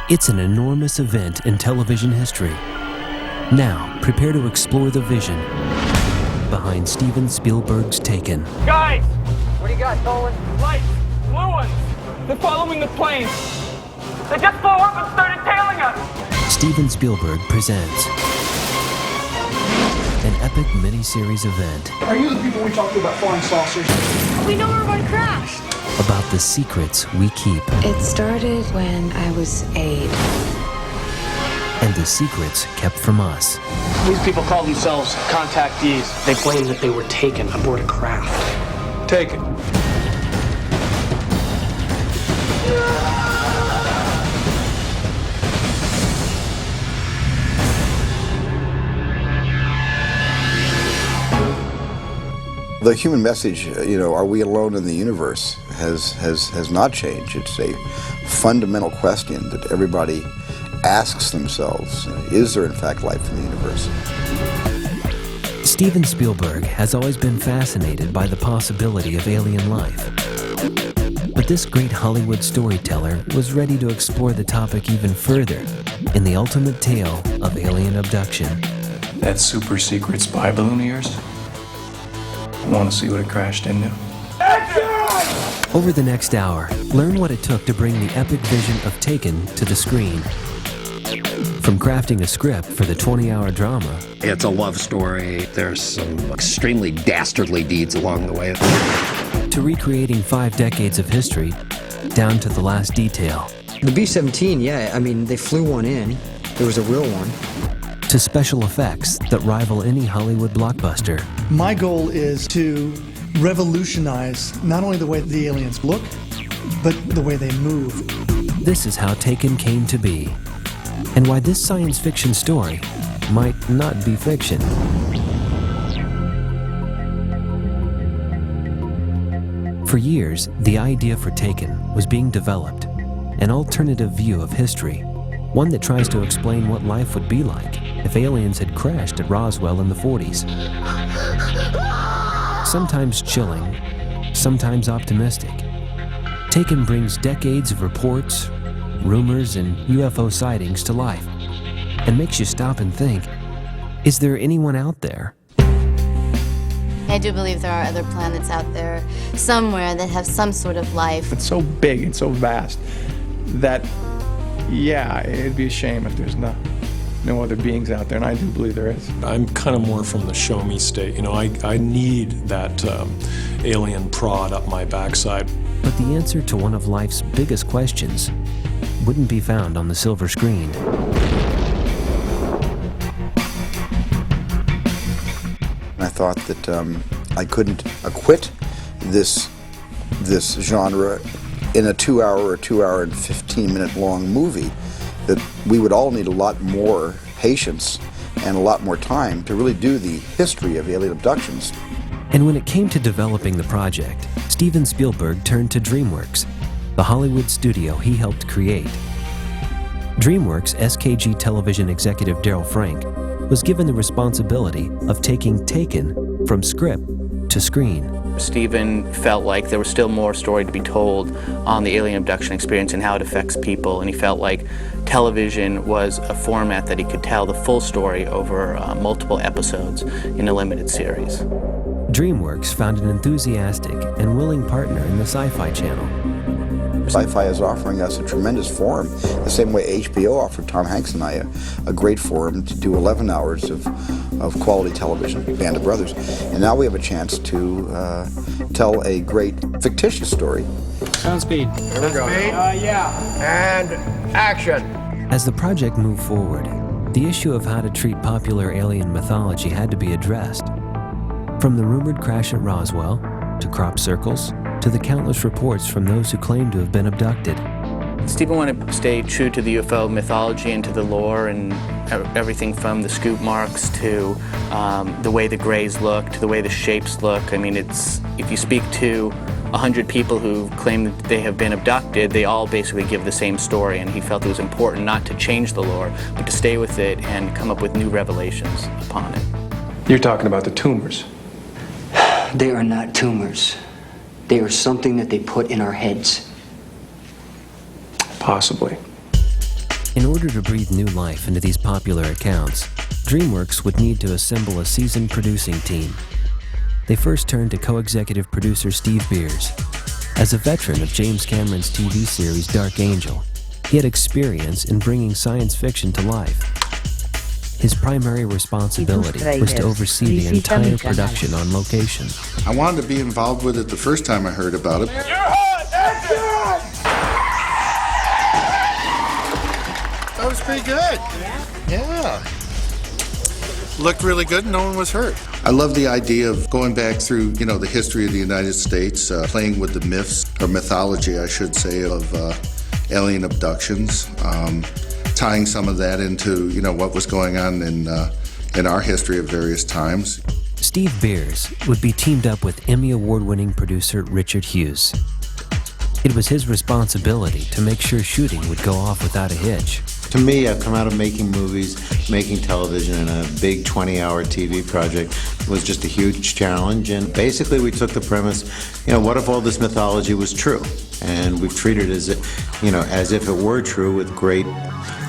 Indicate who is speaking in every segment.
Speaker 1: It's an enormous event in television history. Now, prepare to explore the vision behind Steven Spielberg's Taken.
Speaker 2: Guys! What do you got, Nolan? Lights! Blue ones! They're following the plane! They just blew up and started tailing us!
Speaker 1: Steven Spielberg presents an epic miniseries event.
Speaker 3: Are you the people we talked to about flying saucers?
Speaker 4: We know where one crashed.
Speaker 1: About the secrets we keep.
Speaker 5: It started when I was 8.
Speaker 1: And the secrets kept from us.
Speaker 6: These people call themselves contactees. They claim that they were taken aboard a craft.
Speaker 3: Taken.
Speaker 7: The human message, are we alone in the universe, has not changed. It's a fundamental question that everybody asks themselves. Is there in fact life in the universe?
Speaker 1: Steven Spielberg has always been fascinated by the possibility of alien life. But this great Hollywood storyteller was ready to explore the topic even further in the ultimate tale of alien abduction.
Speaker 8: That super secret spy balloon of yours? Want to see what it crashed into?
Speaker 1: Over the next hour, learn what it took to bring the epic vision of Taken to the screen. From crafting a script for the 20-hour drama.
Speaker 9: It's a love story. There's some extremely dastardly deeds along the way.
Speaker 1: To recreating 5 decades of history, down to the last detail.
Speaker 10: The B-17, they flew one in. There was a real one.
Speaker 1: To special effects that rival any Hollywood blockbuster.
Speaker 11: My goal is to revolutionize not only the way the aliens look, but the way they move.
Speaker 1: This is how Taken came to be, and why this science fiction story might not be fiction. For years, the idea for Taken was being developed, an alternative view of history, one that tries to explain what life would be like if aliens had crashed at Roswell in the 40s. Sometimes chilling, sometimes optimistic, Taken brings decades of reports, rumors, and UFO sightings to life, and makes you stop and think, is there anyone out there?
Speaker 4: I do believe there are other planets out there somewhere that have some sort of life.
Speaker 3: It's so big and so vast that, it'd be a shame if there's no other beings out there, and I do believe there is.
Speaker 8: I'm kind of more from the show me state. I need that alien prod up my backside.
Speaker 1: But the answer to one of life's biggest questions wouldn't be found on the silver screen.
Speaker 7: I thought that I couldn't acquit this genre in a 2-hour or 2-hour and 15-minute long movie, that we would all need a lot more patience and a lot more time to really do the history of alien abductions.
Speaker 1: And when it came to developing the project, Steven Spielberg turned to DreamWorks, the Hollywood studio he helped create. DreamWorks SKG television executive Daryl Frank was given the responsibility of taking Taken from script to screen.
Speaker 6: Steven felt like there was still more story to be told on the alien abduction experience and how it affects people, and he felt like television was a format that he could tell the full story over multiple episodes in a limited series.
Speaker 1: DreamWorks found an enthusiastic and willing partner in the Sci-Fi Channel.
Speaker 7: Sci-Fi is offering us a tremendous forum, the same way HBO offered Tom Hanks and I a great forum to do 11 hours of quality television, Band of Brothers. And now we have a chance to tell a great fictitious story.
Speaker 10: Sound speed.
Speaker 2: Here we go. And action.
Speaker 1: As the project moved forward, the issue of how to treat popular alien mythology had to be addressed. From the rumored crash at Roswell, to crop circles, to the countless reports from those who claim to have been abducted.
Speaker 6: Steven wanted to stay true to the UFO mythology and to the lore, and everything from the scoop marks to the way the grays look, to the way the shapes look. If you speak to 100 people who claim that they have been abducted, they all basically give the same story, and he felt it was important not to change the lore, but to stay with it and come up with new revelations upon it.
Speaker 8: You're talking about the tumors.
Speaker 10: They are not tumors. They are something that they put in our heads.
Speaker 8: Possibly.
Speaker 1: In order to breathe new life into these popular accounts, DreamWorks would need to assemble a seasoned producing team. They first turned to co-executive producer Steve Beers. As a veteran of James Cameron's TV series Dark Angel, he had experience in bringing science fiction to life. His primary responsibility was to oversee the entire production on location.
Speaker 12: I wanted to be involved with it the first time I heard about it. That was pretty good. Yeah. Looked really good and no one was hurt. I love the idea of going back through, the history of the United States, playing with the myths, or mythology, I should say, of alien abductions, tying some of that into, what was going on in our history at various times.
Speaker 1: Steve Beers would be teamed up with Emmy Award-winning producer Richard Hughes. It was his responsibility to make sure shooting would go off without a hitch.
Speaker 13: To me, I've come out of making movies, making television, and a big 20-hour TV project was just a huge challenge. And basically, we took the premise, what if all this mythology was true? And we've treated it as if it were true, with great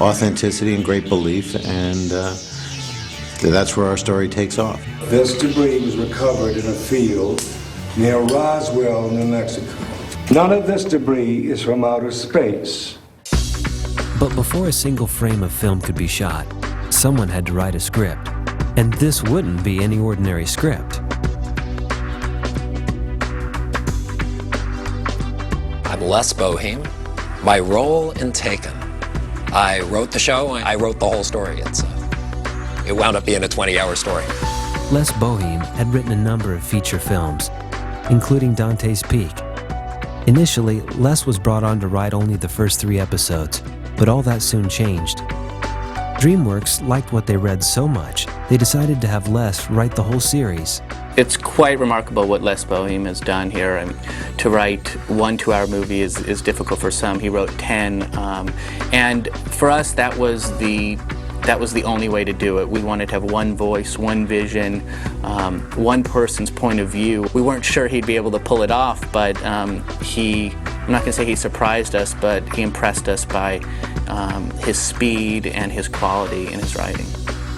Speaker 13: authenticity and great belief. And that's where our story takes off.
Speaker 14: This debris was recovered in a field near Roswell, New Mexico. None of this debris is from outer space.
Speaker 1: But before a single frame of film could be shot, someone had to write a script. And this wouldn't be any ordinary script.
Speaker 9: I'm Les Boheme. My role in Taken. I wrote the show, I wrote the whole story. It wound up being a 20-hour story.
Speaker 1: Les Boheme had written a number of feature films, including Dante's Peak. Initially, Les was brought on to write only the first 3 episodes, but all that soon changed. DreamWorks liked what they read so much, they decided to have Les write the whole series.
Speaker 6: It's quite remarkable what Les Boheme has done here. To write one 2-hour movie is difficult for some. He wrote 10, and for us that was the only way to do it. We wanted to have one voice, one vision, one person's point of view. We weren't sure he'd be able to pull it off, but I'm not going to say he surprised us, but he impressed us by his speed and his quality in his writing.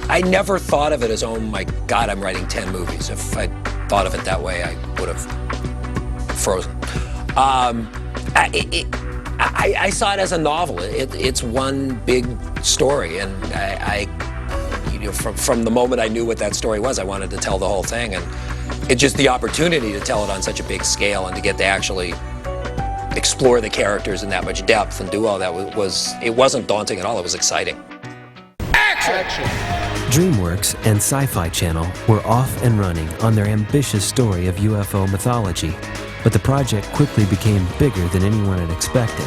Speaker 9: I never thought of it as, oh my God, I'm writing 10 movies. If I thought of it that way, I would have frozen. I saw it as a novel. It's one big story, and from the moment I knew what that story was, I wanted to tell the whole thing, and it's just the opportunity to tell it on such a big scale and to get to actually explore the characters in that much depth and do all that it wasn't daunting at all. It was exciting. Action!
Speaker 1: DreamWorks and Sci-Fi Channel were off and running on their ambitious story of UFO mythology, but the project quickly became bigger than anyone had expected.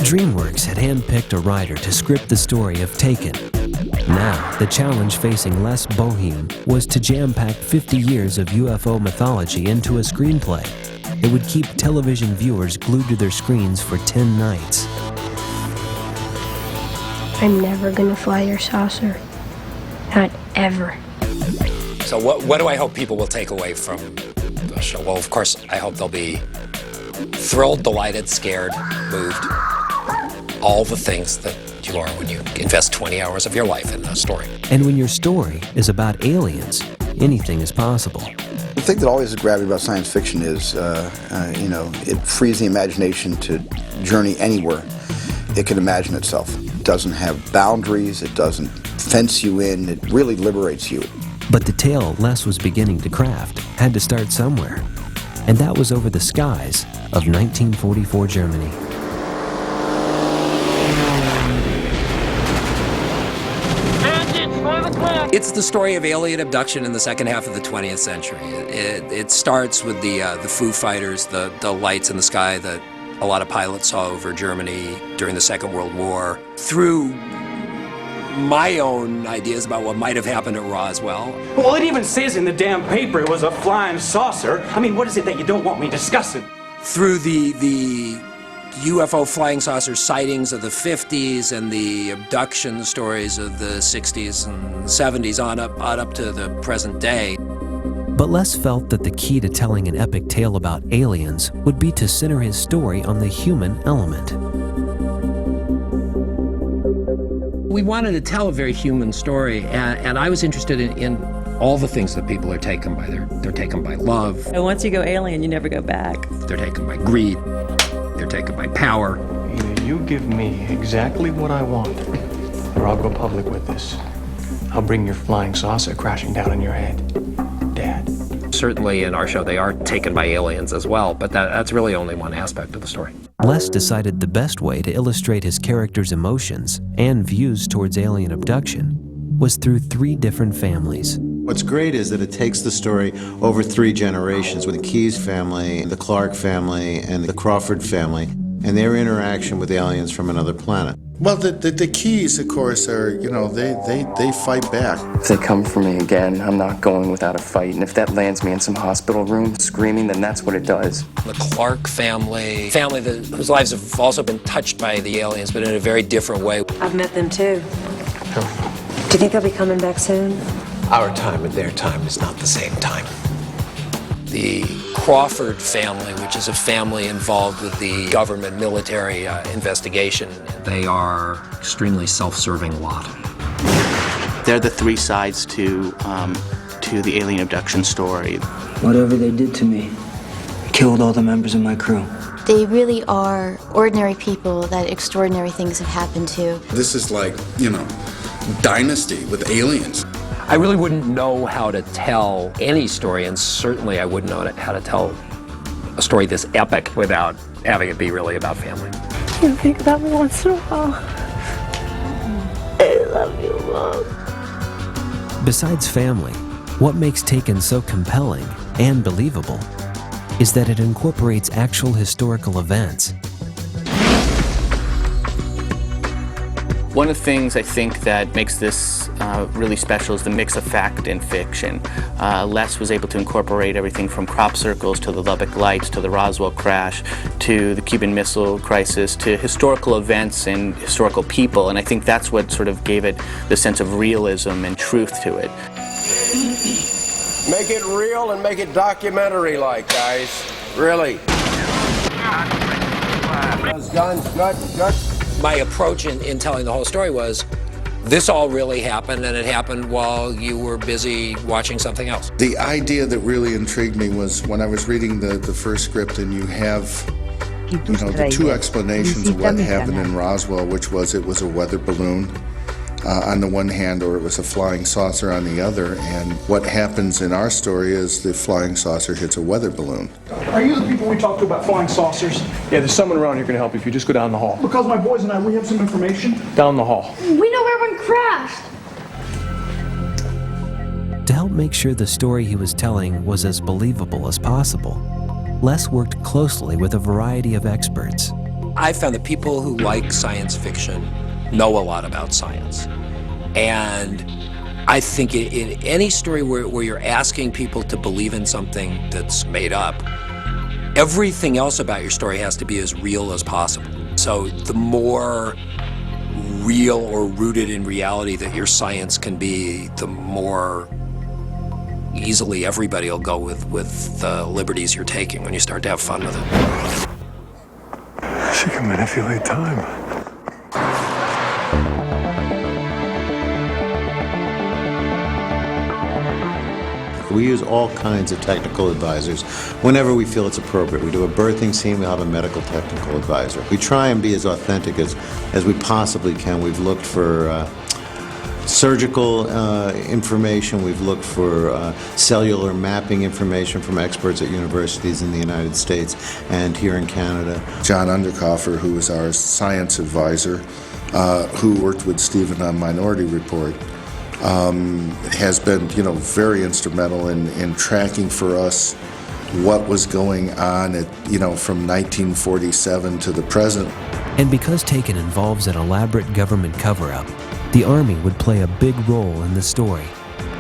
Speaker 1: DreamWorks had handpicked a writer to script the story of Taken. Now, the challenge facing Les Boheme was to jam-pack 50 years of UFO mythology into a screenplay. It would keep television viewers glued to their screens for 10 nights.
Speaker 15: I'm never gonna fly your saucer. Not ever.
Speaker 9: So what do I hope people will take away from the show? Well, of course, I hope they'll be thrilled, delighted, scared, moved. All the things that you are when you invest 20 hours of your life in a story.
Speaker 1: And when your story is about aliens, anything is possible.
Speaker 7: The thing that always grabbed me about science fiction is, it frees the imagination to journey anywhere it can imagine itself. It doesn't have boundaries, it doesn't fence you in, it really liberates you.
Speaker 1: But the tale Les was beginning to craft had to start somewhere, and that was over the skies of 1944 Germany.
Speaker 9: It's the story of alien abduction in the second half of the 20th century. It starts with the Foo Fighters, the lights in the sky that a lot of pilots saw over Germany during the Second World War, through my own ideas about what might have happened at Roswell.
Speaker 2: Well, it even says in the damn paper it was a flying saucer. I mean, what is it that you don't want me discussing?
Speaker 9: Through the UFO flying saucer sightings of the 50s and the abduction stories of the 60s and 70s on up to the present day.
Speaker 1: But Les felt that the key to telling an epic tale about aliens would be to center his story on the human element.
Speaker 9: We wanted to tell a very human story, and I was interested in all the things that people are taken by. They're taken by love.
Speaker 16: And once you go alien, you never go back.
Speaker 9: They're taken by greed. They're taken by power.
Speaker 17: Either you give me exactly what I want, or I'll go public with this. I'll bring your flying saucer crashing down on your head, Dad.
Speaker 9: Certainly in our show, they are taken by aliens as well, but that's really only one aspect of the story.
Speaker 1: Les decided the best way to illustrate his character's emotions and views towards alien abduction was through 3 different families.
Speaker 13: What's great is that it takes the story over 3 generations with the Keyes family, the Clark family, and the Crawford family, and their interaction with aliens from another planet.
Speaker 12: Well, the Keyes, of course, are, you know, they fight back.
Speaker 18: If they come for me again, I'm not going without a fight. And if that lands me in some hospital room screaming, then that's what it does.
Speaker 9: The Clark family whose lives have also been touched by the aliens, but in a very different way.
Speaker 5: I've met them too. Do you think they'll be coming back soon?
Speaker 19: Our time and their time is not the same time.
Speaker 9: The Crawford family, which is a family involved with the government military investigation, they are extremely self-serving lot.
Speaker 6: They're the 3 sides to the alien abduction story.
Speaker 10: Whatever they did to me, killed all the members of my crew.
Speaker 4: They really are ordinary people that extraordinary things have happened to.
Speaker 20: This is like, you know, Dynasty with aliens.
Speaker 9: I really wouldn't know how to tell any story, and certainly I wouldn't know how to tell a story this epic without having it be really about family.
Speaker 5: You think about me once in a while. I love you, Mom.
Speaker 1: Besides family, what makes Taken so compelling and believable is that it incorporates actual historical events.
Speaker 6: One of the things I think that makes this really special is the mix of fact and fiction. Les was able to incorporate everything from crop circles to the Lubbock Lights to the Roswell crash to the Cuban Missile Crisis to historical events and historical people, and I think that's what sort of gave it the sense of realism and truth to it.
Speaker 21: Make it real and make it documentary-like, guys. Really. Guns.
Speaker 9: My approach in telling the whole story was, this all really happened, and it happened while you were busy watching something else.
Speaker 12: The idea that really intrigued me was when I was reading the first script, and you have, you know, the 2 explanations of what happened in Roswell, which was it was a weather balloon on the one hand, or it was a flying saucer on the other, and what happens in our story is the flying saucer hits a weather balloon.
Speaker 17: Are you the people we talked to about flying saucers? Yeah, there's someone around here can help you if you just go down the hall.
Speaker 11: Because my boys and I, we have some information.
Speaker 17: Down the hall.
Speaker 15: We know where one crashed.
Speaker 1: To help make sure the story he was telling was as believable as possible, Les worked closely with a variety of experts.
Speaker 9: I found that people who like science fiction know a lot about science. And I think in any story where you're asking people to believe in something that's made up, everything else about your story has to be as real as possible. So the more real or rooted in reality that your science can be, the more easily everybody will go with the liberties you're taking when you start to have fun with it.
Speaker 22: She can manipulate time.
Speaker 13: We use all kinds of technical advisors whenever we feel it's appropriate. We do a birthing scene, we'll have a medical technical advisor. We try and be as authentic as we possibly can. We've looked for surgical information, we've looked for cellular mapping information from experts at universities in the United States and here in Canada.
Speaker 12: John Underkoffer, who was our science advisor, who worked with Stephen on Minority Report, has been, you know, very instrumental in tracking for us what was going on at, you know, from 1947 to the present.
Speaker 1: And because Taken involves an elaborate government cover-up, the Army would play a big role in the story.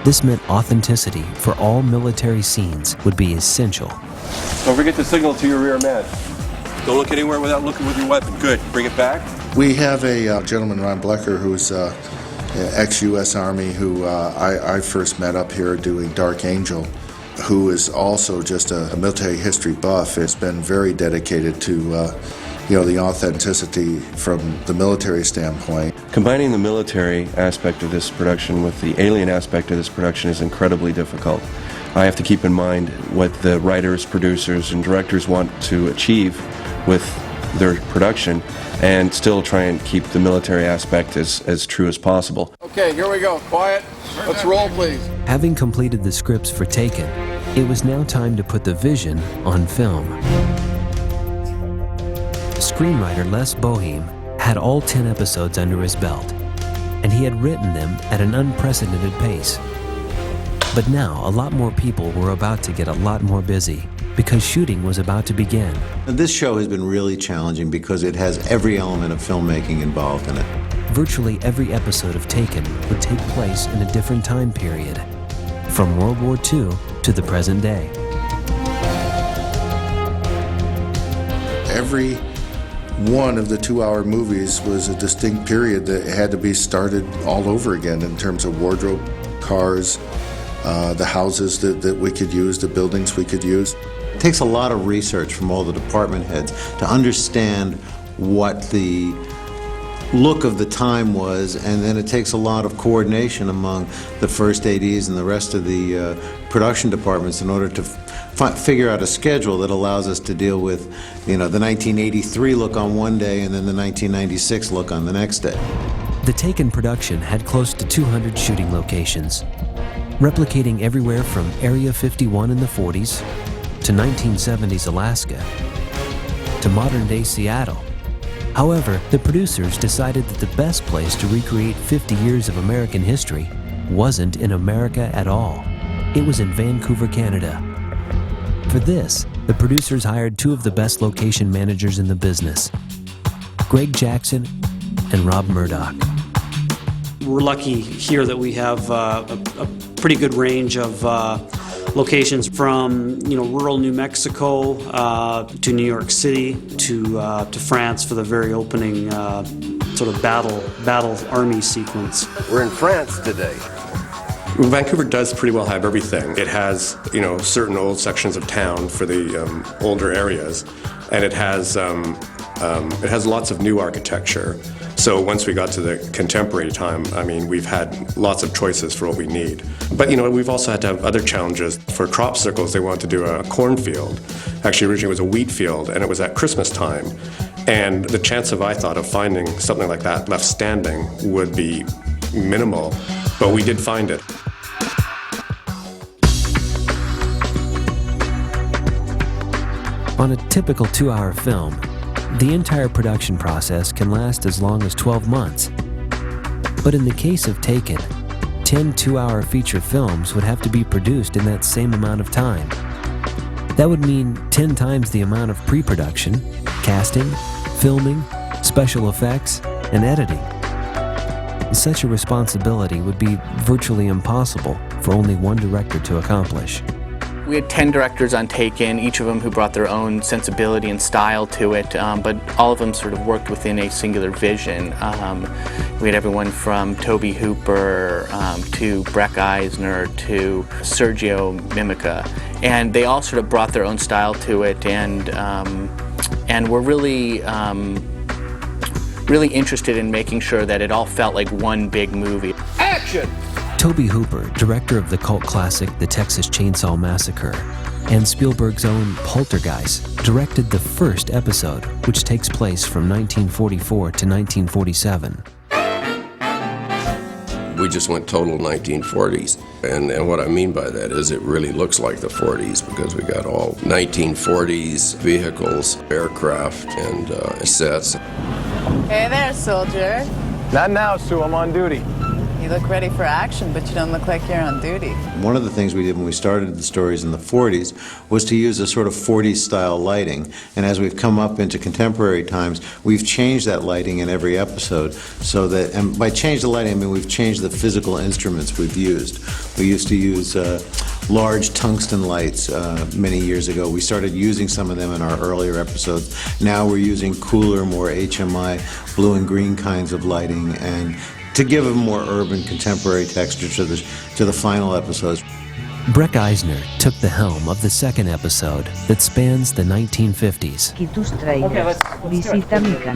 Speaker 1: This meant authenticity for all military scenes would be essential.
Speaker 21: Don't forget to signal to your rear man.
Speaker 23: Don't look anywhere without looking with your weapon. Good. Bring it back.
Speaker 12: We have a gentleman, Ron Blecker, who's ex-U.S. Army, who I first met up here doing Dark Angel, who is also just a military history buff, has been very dedicated to the authenticity from the military standpoint.
Speaker 3: Combining the military aspect of this production with the alien aspect of this production is incredibly difficult. I have to keep in mind what the writers, producers, and directors want to achieve with their production and still try and keep the military aspect as true as possible.
Speaker 21: Okay, here we go. Quiet. Let's roll, please.
Speaker 1: Having completed the scripts for Taken, it was now time to put the vision on film. Screenwriter Les Boheme had all 10 episodes under his belt, and he had written them at an unprecedented pace. But now, a lot more people were about to get a lot more busy, because shooting was about to begin.
Speaker 13: This show has been really challenging because it has every element of filmmaking involved in it.
Speaker 1: Virtually every episode of Taken would take place in a different time period, from World War II to the present day.
Speaker 12: Every one of the 2-hour movies was a distinct period that had to be started all over again in terms of wardrobe, cars, the houses that we could use, the buildings we could use.
Speaker 13: It takes a lot of research from all the department heads to understand what the look of the time was, and then it takes a lot of coordination among the first ADs and the rest of the production departments in order to figure out a schedule that allows us to deal with, the 1983 look on one day and then the 1996 look on the next day.
Speaker 1: The Taken production had close to 200 shooting locations, replicating everywhere from Area 51 in the 40s to 1970s Alaska to modern-day Seattle. However, the producers decided that the best place to recreate 50 years of American history wasn't in America at all. It was in Vancouver, Canada. For this, the producers hired two of the best location managers in the business, Greg Jackson and Rob Murdoch.
Speaker 8: We're lucky here that we have a pretty good range of locations from rural New Mexico to New York City to France for the very opening sort of battle army sequence.
Speaker 21: We're in France today.
Speaker 3: Vancouver does pretty well have everything. It has, certain old sections of town for the older areas, and it has lots of new architecture. So once we got to the contemporary time, we've had lots of choices for what we need. But we've also had to have other challenges. For crop circles, they wanted to do a cornfield. Actually, originally it was a wheat field, and it was at Christmas time. And the chance I thought of finding something like that left standing would be minimal, but we did find it.
Speaker 1: On a typical 2-hour film, the entire production process can last as long as 12 months. But in the case of Taken, 10 2-hour feature films would have to be produced in that same amount of time. That would mean 10 times the amount of pre-production, casting, filming, special effects, and editing. Such a responsibility would be virtually impossible for only one director to accomplish.
Speaker 6: We had 10 directors on Taken, each of them who brought their own sensibility and style to it, but all of them sort of worked within a singular vision. We had everyone from Tobe Hooper to Breck Eisner to Sergio Mimica, and they all sort of brought their own style to it, and were really interested in making sure that it all felt like one big movie.
Speaker 21: Action!
Speaker 1: Tobe Hooper, director of the cult classic The Texas Chainsaw Massacre, and Spielberg's own Poltergeist, directed the first episode, which takes place from 1944 to 1947.
Speaker 14: We just went total 1940s. And what I mean by that is it really looks like the 40s because we got all 1940s vehicles, aircraft, and sets.
Speaker 24: Hey there, soldier.
Speaker 21: Not now, Sue. I'm on duty.
Speaker 24: You look ready for action, but you don't look like you're on duty.
Speaker 13: One of the things we did when we started the stories in the 40s was to use a sort of 40s style lighting, and as we've come up into contemporary times, we've changed that lighting in every episode so that, and by change the lighting, I mean we've changed the physical instruments we've used. We used to use large tungsten lights many years ago. We started using some of them in our earlier episodes. Now we're using cooler, more HMI, blue and green kinds of lighting, and to give a more urban, contemporary texture to the final episodes.
Speaker 1: Breck Eisner took the helm of the second episode that spans the 1950s.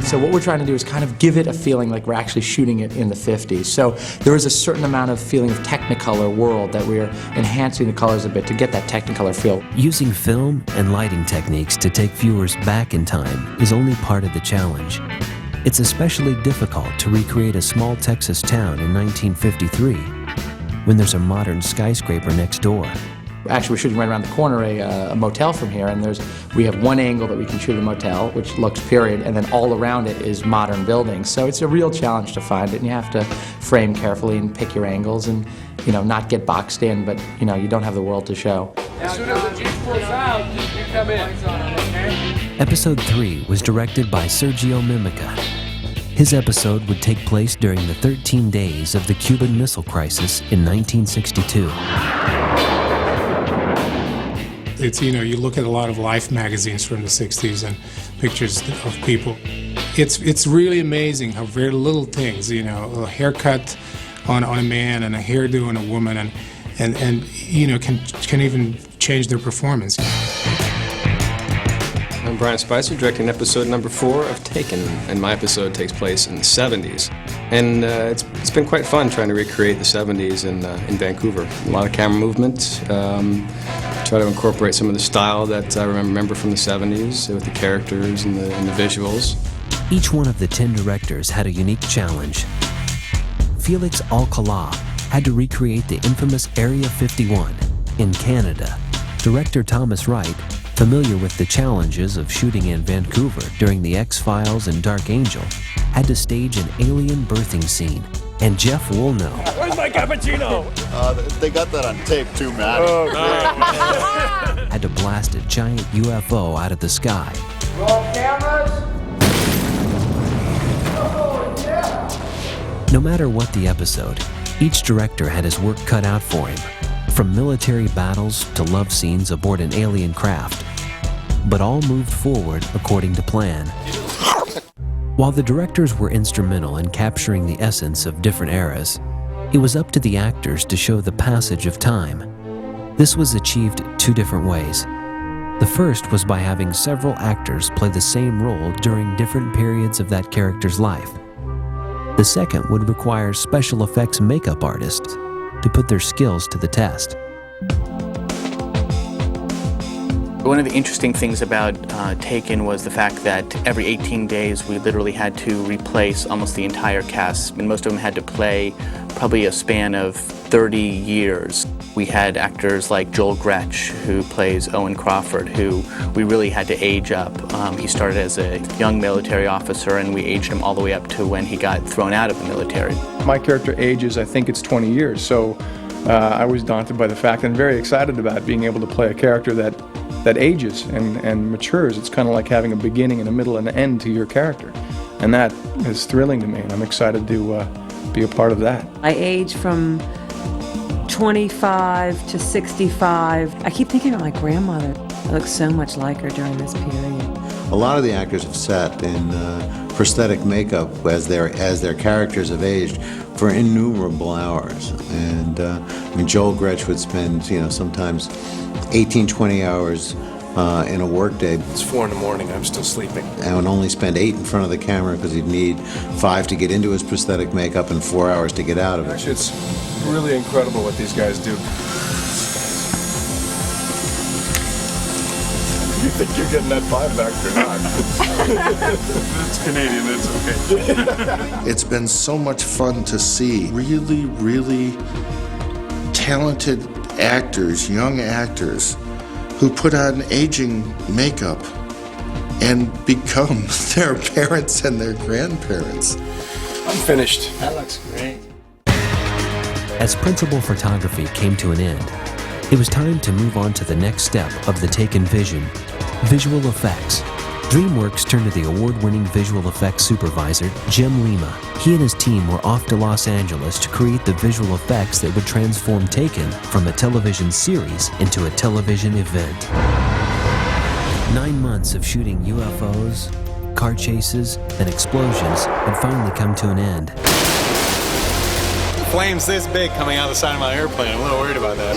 Speaker 17: So what we're trying to do is kind of give it a feeling like we're actually shooting it in the 50s. So there is a certain amount of feeling of Technicolor world that we're enhancing the colors a bit to get that Technicolor feel.
Speaker 1: Using film and lighting techniques to take viewers back in time is only part of the challenge. It's especially difficult to recreate a small Texas town in 1953 when there's a modern skyscraper next door.
Speaker 17: Actually, we're shooting right around the corner a motel from here, and we have one angle that we can shoot a motel, which looks period, and then all around it is modern buildings. So it's a real challenge to find it, and you have to frame carefully and pick your angles and, not get boxed in, but, you don't have the world to show.
Speaker 2: As soon as the Jeep pulls out, you come in.
Speaker 1: Episode 3 was directed by Sergio Mimica. His episode would take place during the 13 days of the Cuban Missile Crisis in 1962.
Speaker 7: It's, you look at a lot of Life magazines from the 60s and pictures of people. It's really amazing how very little things, a haircut on a man and a hairdo on a woman and can even change their performance.
Speaker 16: I'm Brian Spicer, directing episode number 4 of Taken, and my episode takes place in the 70s. And it's been quite fun trying to recreate the 70s in Vancouver. A lot of camera movement, try to incorporate some of the style that I remember from the 70s with the characters and the visuals.
Speaker 1: Each one of the 10 directors had a unique challenge. Felix Alcala had to recreate the infamous Area 51 in Canada. Director Thomas Wright, familiar with the challenges of shooting in Vancouver during the X-Files and Dark Angel, had to stage an alien birthing scene. And Jeff Woolnow,
Speaker 2: Where's my cappuccino?
Speaker 18: They got that on tape too, Matt.
Speaker 1: had to blast a giant UFO out of the sky.
Speaker 2: Roll cameras.
Speaker 1: No matter what the episode, each director had his work cut out for him, from military battles to love scenes aboard an alien craft. But all moved forward according to plan. While the directors were instrumental in capturing the essence of different eras, it was up to the actors to show the passage of time. This was achieved 2 different ways. The first was by having several actors play the same role during different periods of that character's life. The second would require special effects makeup artists to put their skills to the test.
Speaker 6: One of the interesting things about Taken was the fact that every 18 days we literally had to replace almost the entire cast, and most of them had to play probably a span of 30 years. We had actors like Joel Gretsch, who plays Owen Crawford, who we really had to age up. He started as a young military officer, and we aged him all the way up to when he got thrown out of the military.
Speaker 17: My character ages, I think it's 20 years, so I was daunted by the fact and very excited about being able to play a character that ages and matures. It's kind of like having a beginning and a middle and an end to your character. And that is thrilling to me, and I'm excited to be a part of that.
Speaker 5: I age from 25 to 65. I keep thinking about my grandmother. I look so much like her during this period.
Speaker 13: A lot of the actors have sat in prosthetic makeup as their characters have aged for innumerable hours. And Joel Gretsch would spend, sometimes 18, 20 hours in a workday.
Speaker 19: It's 4 in the morning, I'm still sleeping.
Speaker 13: And would only spend 8 in front of the camera because he'd need 5 to get into his prosthetic makeup and 4 hours to get out of it.
Speaker 19: Actually, it's really incredible what these guys do. You think you're getting that 5 back or not? It's Canadian, it's okay.
Speaker 12: It's been so much fun to see really, really talented actors, young actors, who put on aging makeup and become their parents and their grandparents.
Speaker 19: I'm finished.
Speaker 2: That looks great.
Speaker 1: As principal photography came to an end, it was time to move on to the next step of the Taken vision, visual effects. DreamWorks turned to the award-winning visual effects supervisor, Jim Lima. He and his team were off to Los Angeles to create the visual effects that would transform Taken from a television series into a television event. 9 months of shooting UFOs, car chases, and explosions had finally come to an end.
Speaker 4: flames this big coming out the side of my airplane. I'm a little worried about that.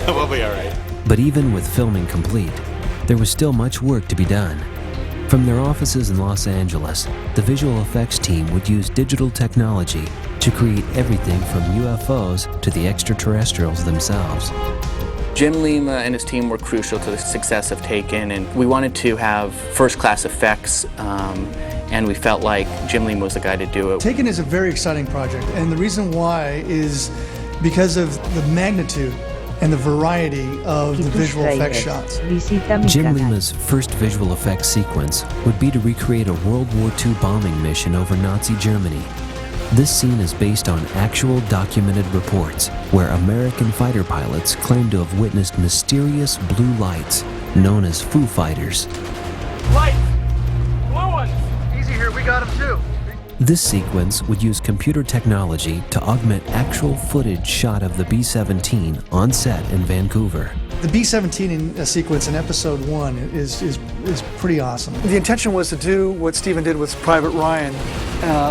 Speaker 4: We'll be all right.
Speaker 1: But even with filming complete, there was still much work to be done. From their offices in Los Angeles, the visual effects team would use digital technology to create everything from UFOs to the extraterrestrials themselves.
Speaker 6: Jim Lima and his team were crucial to the success of Taken, and we wanted to have first-class effects, and we felt like Jim Lima was the guy to do it.
Speaker 10: Taken is a very exciting project, and the reason why is because of the magnitude and the variety of the visual effects shots.
Speaker 1: Jim Lima's first visual effects sequence would be to recreate a World War II bombing mission over Nazi Germany. This scene is based on actual documented reports where American fighter pilots claim to have witnessed mysterious blue lights known as Foo Fighters.
Speaker 10: Lights! Blue ones! Easy here, we got them too.
Speaker 1: This sequence would use computer technology to augment actual footage shot of the B-17 on set in Vancouver.
Speaker 10: The B-17 sequence in episode 1 is pretty awesome. The intention was to do what Stephen did with Private Ryan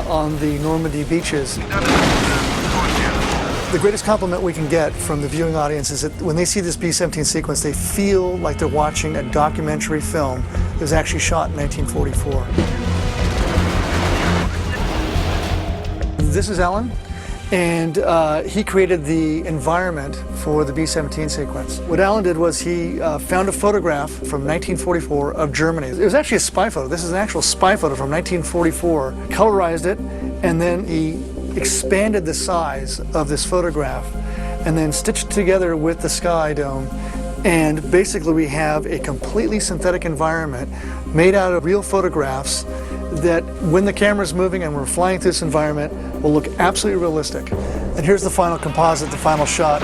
Speaker 10: on the Normandy beaches. The greatest compliment we can get from the viewing audience is that when they see this B-17 sequence, they feel like they're watching a documentary film that was actually shot in 1944. This is Alan, and he created the environment for the B-17 sequence. What Alan did was he found a photograph from 1944 of Germany. It was actually a spy photo. This is an actual spy photo from 1944. Colorized it, and then he expanded the size of this photograph, and then stitched it together with the sky dome. And basically we have a completely synthetic environment made out of real photographs that when the camera's moving and we're flying through this environment will look absolutely realistic. And here's the final composite, the final shot.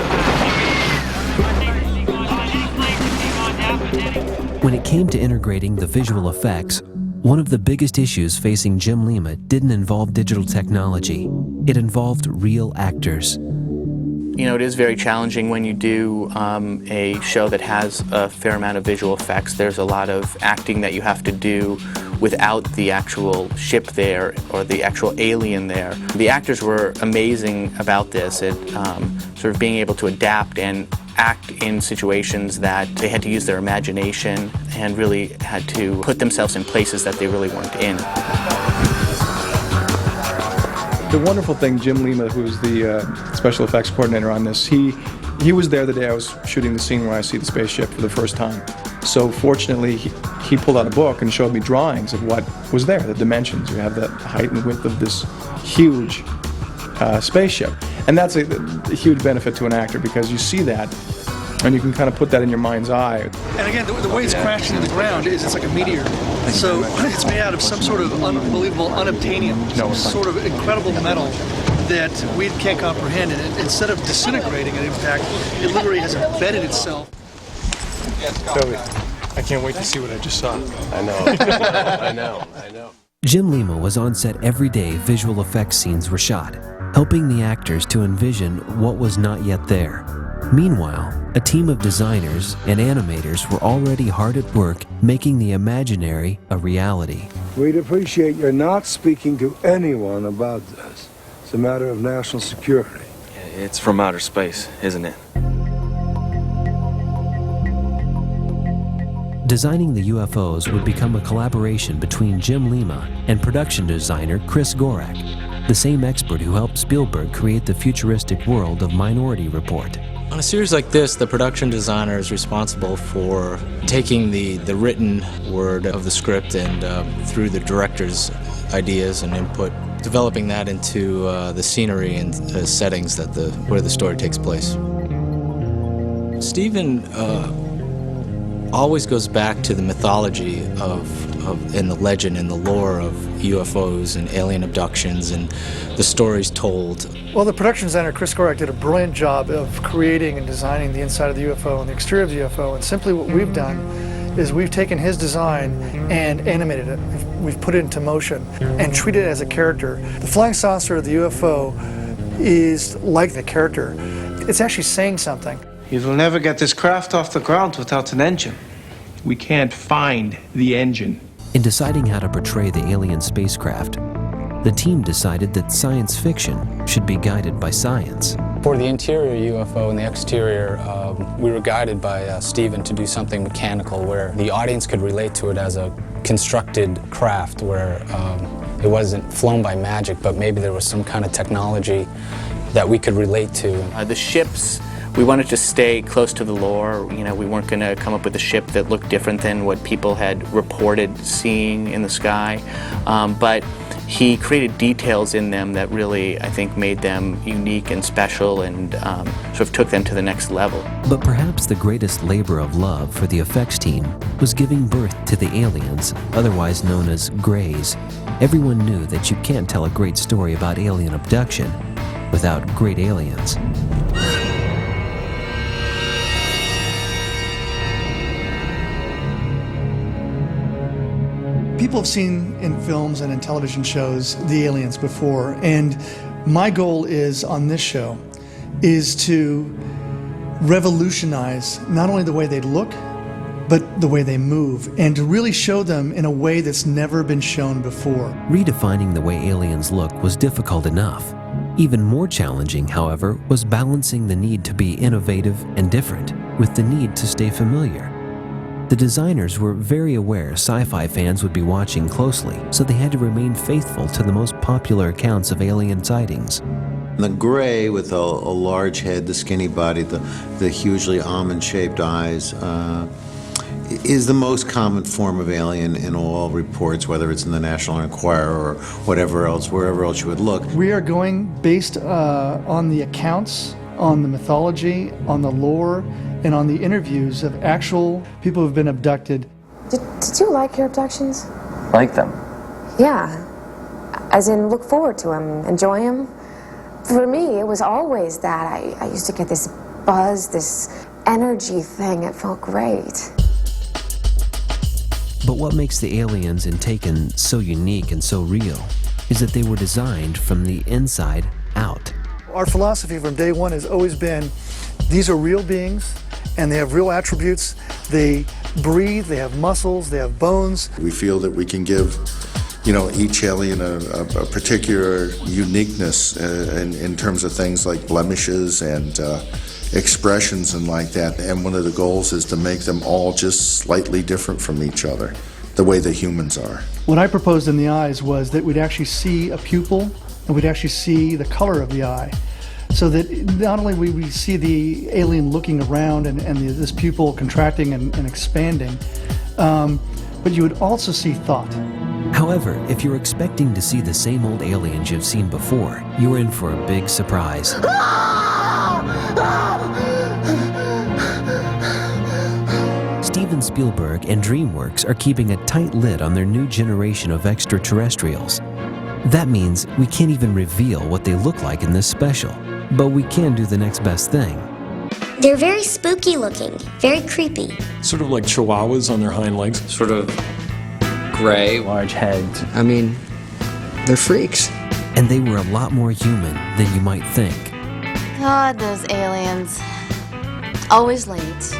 Speaker 1: When it came to integrating the visual effects, one of the biggest issues facing Jim Lima didn't involve digital technology. It involved real actors.
Speaker 6: You know, it is very challenging when you do a show that has a fair amount of visual effects. There's a lot of acting that you have to do without the actual ship there or the actual alien there. The actors were amazing about this, sort of being able to adapt and act in situations that they had to use their imagination and really had to put themselves in places that they really weren't in.
Speaker 17: The wonderful thing, Jim Lima, who's the special effects coordinator on this, he was there the day I was shooting the scene where I see the spaceship for the first time. So fortunately, he pulled out a book and showed me drawings of what was there, the dimensions. You have the height and width of this huge spaceship. And that's a huge benefit to an actor because you see that and you can kind of put that in your mind's eye.
Speaker 10: And again, the way it's crashed into the ground is it's like a meteor. So it's made out of some sort of unbelievable unobtainium, some sort of incredible metal that we can't comprehend. And instead of disintegrating an impact, it literally has embedded itself.
Speaker 19: Toby, I can't wait to see what I just saw.
Speaker 14: I know. I know.
Speaker 1: Jim Lima was on set every day visual effects scenes were shot, helping the actors to envision what was not yet there. Meanwhile, a team of designers and animators were already hard at work making the imaginary a reality.
Speaker 11: We'd appreciate your not speaking to anyone about this. It's a matter of national security.
Speaker 20: It's from outer space, isn't it?
Speaker 1: Designing the UFOs would become a collaboration between Jim Lima and production designer Chris Gorak, the same expert who helped Spielberg create the futuristic world of Minority Report.
Speaker 25: On a series like this, the production designer is responsible for taking the written word of the script and through the director's ideas and input, developing that into the scenery and settings that where the story takes place. Stephen always goes back to the mythology and the legend and the lore of UFOs and alien abductions and the stories told.
Speaker 10: Well, the production designer, Chris Gorak, did a brilliant job of creating and designing the inside of the UFO and the exterior of the UFO. And simply what we've done is we've taken his design and animated it. We've put it into motion and treated it as a character. The flying saucer of the UFO is like the character. It's actually saying something.
Speaker 26: You will never get this craft off the ground without an engine. We can't find the engine.
Speaker 1: In deciding how to portray the alien spacecraft, the team decided that science fiction should be guided by science.
Speaker 25: For the interior UFO and the exterior, we were guided by Steven to do something mechanical where the audience could relate to it as a constructed craft where it wasn't flown by magic, but maybe there was some kind of technology that we could relate to.
Speaker 6: The ships, we wanted to stay close to the lore. You know, we weren't going to come up with a ship that looked different than what people had reported seeing in the sky. But he created details in them that really, I think, made them unique and special and sort of took them to the next level.
Speaker 1: But perhaps the greatest labor of love for the effects team was giving birth to the aliens, otherwise known as Greys. Everyone knew that you can't tell a great story about alien abduction without great aliens.
Speaker 10: People have seen in films and in television shows the aliens before, and my goal is on this show is to revolutionize not only the way they look, but the way they move, and to really show them in a way that's never been shown before.
Speaker 1: Redefining the way aliens look was difficult enough. Even more challenging, however, was balancing the need to be innovative and different with the need to stay familiar. The designers were very aware sci-fi fans would be watching closely, so they had to remain faithful to the most popular accounts of alien sightings.
Speaker 13: The gray with a large head, the skinny body, the hugely almond-shaped eyes, is the most common form of alien in all reports, whether it's in the National Enquirer or whatever else, wherever else you would look.
Speaker 10: We are going based on the accounts, on the mythology, on the lore, and on the interviews of actual people who've been abducted.
Speaker 3: Did you like your abductions?
Speaker 20: Like them?
Speaker 3: Yeah. As in, look forward to them, enjoy them. For me, it was always that. I used to get this buzz, this energy thing. It felt great.
Speaker 1: But what makes the aliens in Taken so unique and so real is that they were designed from the inside out.
Speaker 10: Our philosophy from day one has always been, these are real beings, and they have real attributes. They breathe, they have muscles, they have bones.
Speaker 12: We feel that we can give, each alien a particular uniqueness in terms of things like blemishes and expressions and like that. And one of the goals is to make them all just slightly different from each other, the way the humans are.
Speaker 10: What I proposed in the eyes was that we'd actually see a pupil and we'd actually see the color of the eye. So that not only would we see the alien looking around and this pupil contracting and expanding, but you would also see thought.
Speaker 1: However, if you're expecting to see the same old aliens you've seen before, you're in for a big surprise. Steven Spielberg and DreamWorks are keeping a tight lid on their new generation of extraterrestrials. That means we can't even reveal what they look like in this special, but we can do the next best thing.
Speaker 8: They're very spooky looking, very creepy.
Speaker 9: Sort of like chihuahuas on their hind legs.
Speaker 15: Sort of gray, large heads. I mean, they're freaks.
Speaker 1: And they were a lot more human than you might think.
Speaker 22: God, those aliens. Always late.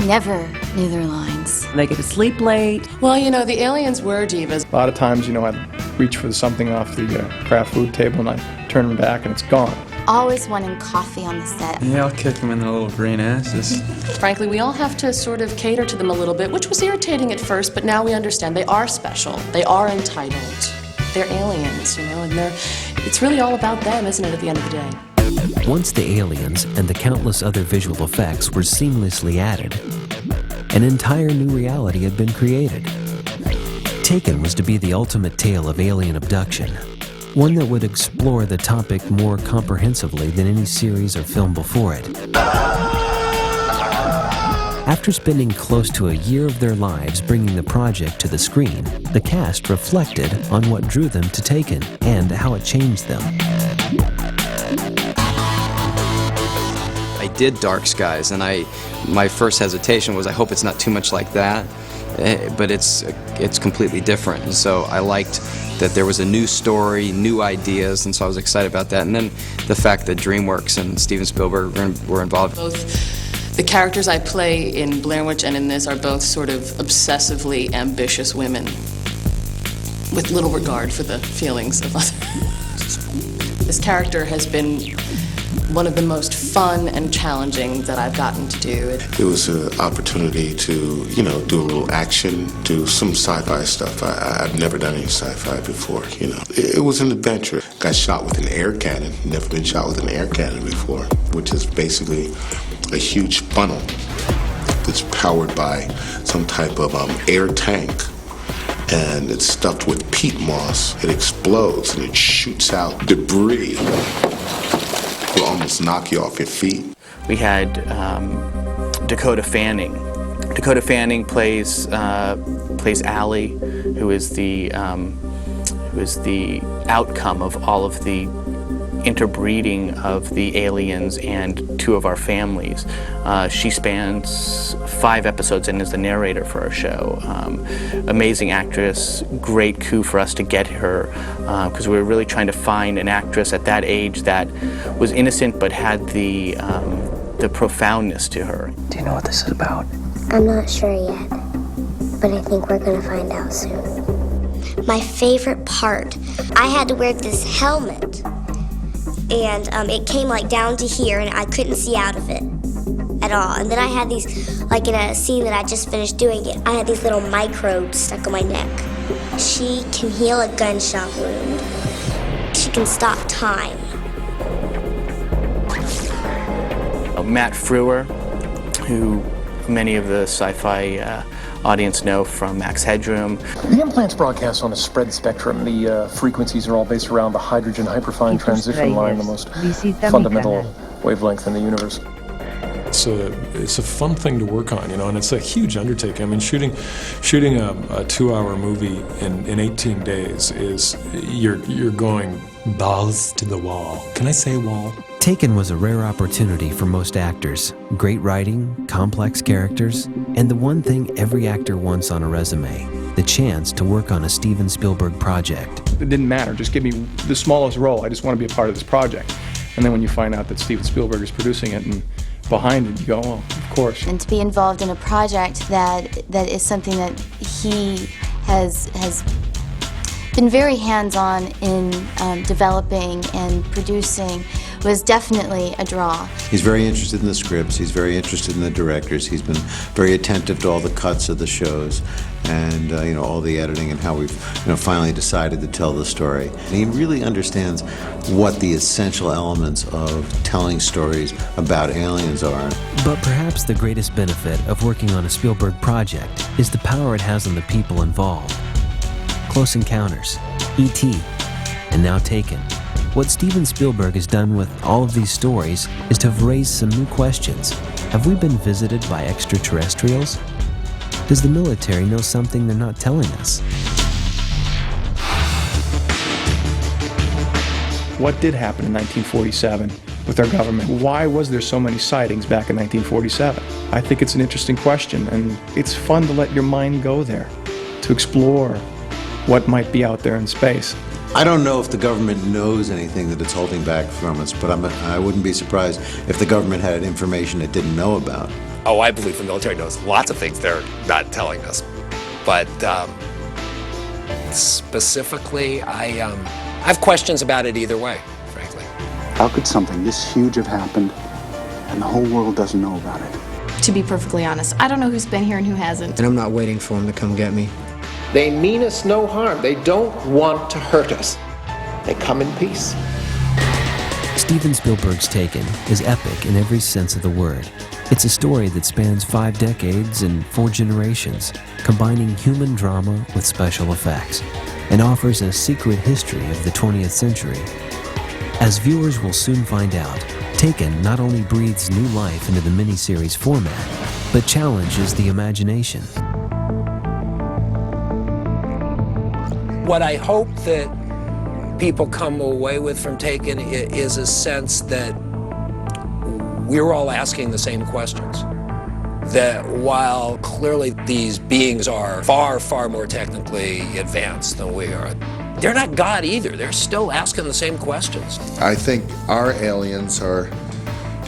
Speaker 22: Never knew their lines.
Speaker 5: They get to sleep late.
Speaker 23: Well, the aliens were divas.
Speaker 17: A lot of times, I'd reach for something off the craft food table and I'd turn them back and it's gone.
Speaker 22: Always wanting coffee on the set.
Speaker 20: Yeah, I'll kick them in their little green asses.
Speaker 23: Frankly, we all have to sort of cater to them a little bit, which was irritating at first, but now we understand they are special. They are entitled. They're aliens, and it's really all about them, isn't it, at the end of the day?
Speaker 1: Once the aliens and the countless other visual effects were seamlessly added, an entire new reality had been created. Taken was to be the ultimate tale of alien abduction, one that would explore the topic more comprehensively than any series or film before it. After spending close to a year of their lives bringing the project to the screen, the cast reflected on what drew them to Taken and how it changed them.
Speaker 20: I did Dark Skies, and my first hesitation was I hope it's not too much like that, but it's completely different. And so I liked that there was a new story, new ideas, and so I was excited about that. And then the fact that DreamWorks and Steven Spielberg were involved.
Speaker 23: Both the characters I play in Blair Witch and in this are both sort of obsessively ambitious women. with little regard for the feelings of others. This character has been one of the most fun and challenging that I've gotten to do.
Speaker 2: It was an opportunity to, do a little action, do some sci-fi stuff. I've never done any sci-fi before, It was an adventure. Got shot with an air cannon. Never been shot with an air cannon before, which is basically a huge funnel that's powered by some type of air tank. And it's stuffed with peat moss. It explodes and it shoots out debris. Will almost knock you off your feet.
Speaker 6: We had Dakota Fanning. Dakota Fanning plays Allie, who is the outcome of all of the interbreeding of the aliens and two of our families. She spans 5 episodes and is the narrator for our show. Amazing actress, great coup for us to get her, because we were really trying to find an actress at that age that was innocent but had the profoundness to her.
Speaker 7: Do you know what this is about?
Speaker 8: I'm not sure yet, but I think we're gonna find out soon. My favorite part, I had to wear this helmet, and it came down to here, and I couldn't see out of it at all. And then I had these, in a scene that I just finished doing it, I had these little microbes stuck on my neck. She can heal a gunshot wound. She can stop time.
Speaker 6: Matt Frewer, who many of the sci-fi audience know from Max Headroom.
Speaker 9: The implant's broadcast on a spread spectrum. The frequencies are all based around the hydrogen hyperfine transition line, the most fundamental wavelength in the universe. It's a fun thing to work on, and it's a huge undertaking. I mean, shooting a 2-hour movie in 18 days is you're going balls to the wall. Can I say wall?
Speaker 1: Taken was a rare opportunity for most actors. Great writing, complex characters, and the one thing every actor wants on a resume, the chance to work on a Steven Spielberg project.
Speaker 17: It didn't matter, just give me the smallest role. I just want to be a part of this project. And then when you find out that Steven Spielberg is producing it and behind it, you go, oh, of course.
Speaker 22: And to be involved in a project that is something that he has been very hands-on in developing and producing was definitely a draw.
Speaker 13: He's very interested in the scripts, he's very interested in the directors, he's been very attentive to all the cuts of the shows and all the editing and how we've finally decided to tell the story. And he really understands what the essential elements of telling stories about aliens are.
Speaker 1: But perhaps the greatest benefit of working on a Spielberg project is the power it has on the people involved. Close Encounters, E.T., and now Taken. What Steven Spielberg has done with all of these stories is to have raised some new questions. Have we been visited by extraterrestrials? Does the military know something they're not telling us?
Speaker 17: What did happen in 1947 with our government? Why was there so many sightings back in 1947? I think it's an interesting question, and it's fun to let your mind go there, to explore what might be out there in space.
Speaker 13: I don't know if the government knows anything that it's holding back from us, but I wouldn't be surprised if the government had information it didn't know about.
Speaker 16: Oh, I believe the military knows lots of things they're not telling us. But specifically, I have questions about it either way, frankly.
Speaker 18: How could something this huge have happened and the whole world doesn't know about it?
Speaker 21: To be perfectly honest, I don't know who's been here and who hasn't.
Speaker 15: And I'm not waiting for him to come get me.
Speaker 24: They mean us no harm. They don't want to hurt us. They come in peace.
Speaker 1: Steven Spielberg's Taken is epic in every sense of the word. It's a story that spans 5 decades and 4 generations, combining human drama with special effects, and offers a secret history of the 20th century. As viewers will soon find out, Taken not only breathes new life into the miniseries format, but challenges the imagination.
Speaker 16: What I hope that people come away with from Taken is a sense that we're all asking the same questions. That while clearly these beings are far, far more technically advanced than we are, they're not God either. They're still asking the same questions.
Speaker 12: I think our aliens are,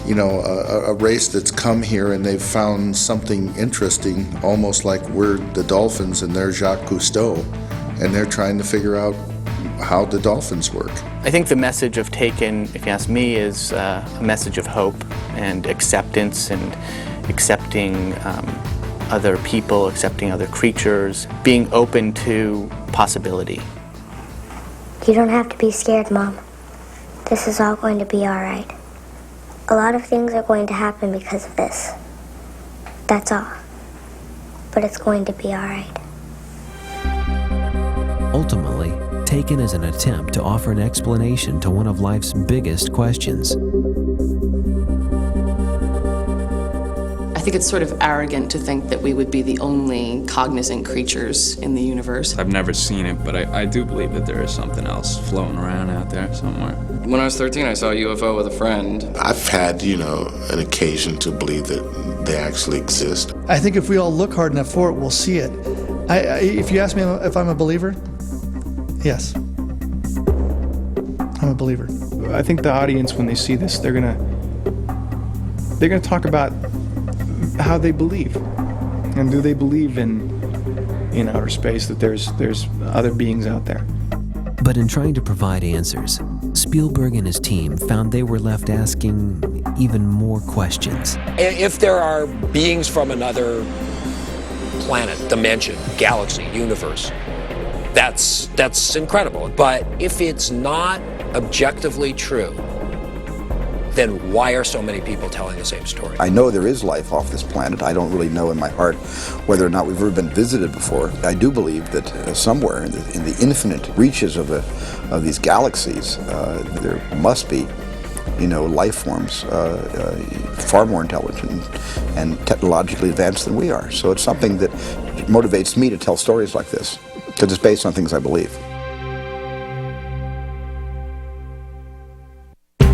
Speaker 12: a race that's come here and they've found something interesting, almost like we're the dolphins and they're Jacques Cousteau. and they're trying to figure out how the dolphins work.
Speaker 6: I think the message of Taken, if you ask me, is a message of hope and acceptance and accepting other people, accepting other creatures, being open to possibility.
Speaker 8: You don't have to be scared, Mom. This is all going to be all right. A lot of things are going to happen because of this. That's all. But it's going to be all right.
Speaker 1: Ultimately, Taken is an attempt to offer an explanation to one of life's biggest questions.
Speaker 23: I think it's sort of arrogant to think that we would be the only cognizant creatures in the universe.
Speaker 4: I've never seen it, but I do believe that there is something else floating around out there somewhere.
Speaker 20: When I was 13, I saw a UFO with a friend.
Speaker 2: I've had, an occasion to believe that they actually exist.
Speaker 10: I think if we all look hard enough for it, we'll see it. If you ask me if I'm a believer, yes. I'm a believer.
Speaker 17: I think the audience, when they see this, they're gonna talk about how they believe, and do they believe in outer space, that there's other beings out there.
Speaker 1: But in trying to provide answers, Spielberg and his team found they were left asking even more questions.
Speaker 16: If there are beings from another planet, dimension, galaxy, universe, that's incredible. But if it's not objectively true, then why are so many people telling the same story?
Speaker 7: I know there is life off this planet. I don't really know in my heart whether or not we've ever been visited before. I do believe that somewhere in the infinite reaches of these galaxies, there must be, life forms far more intelligent and technologically advanced than we are. So it's something that motivates me to tell stories like this, because it's based on things I believe.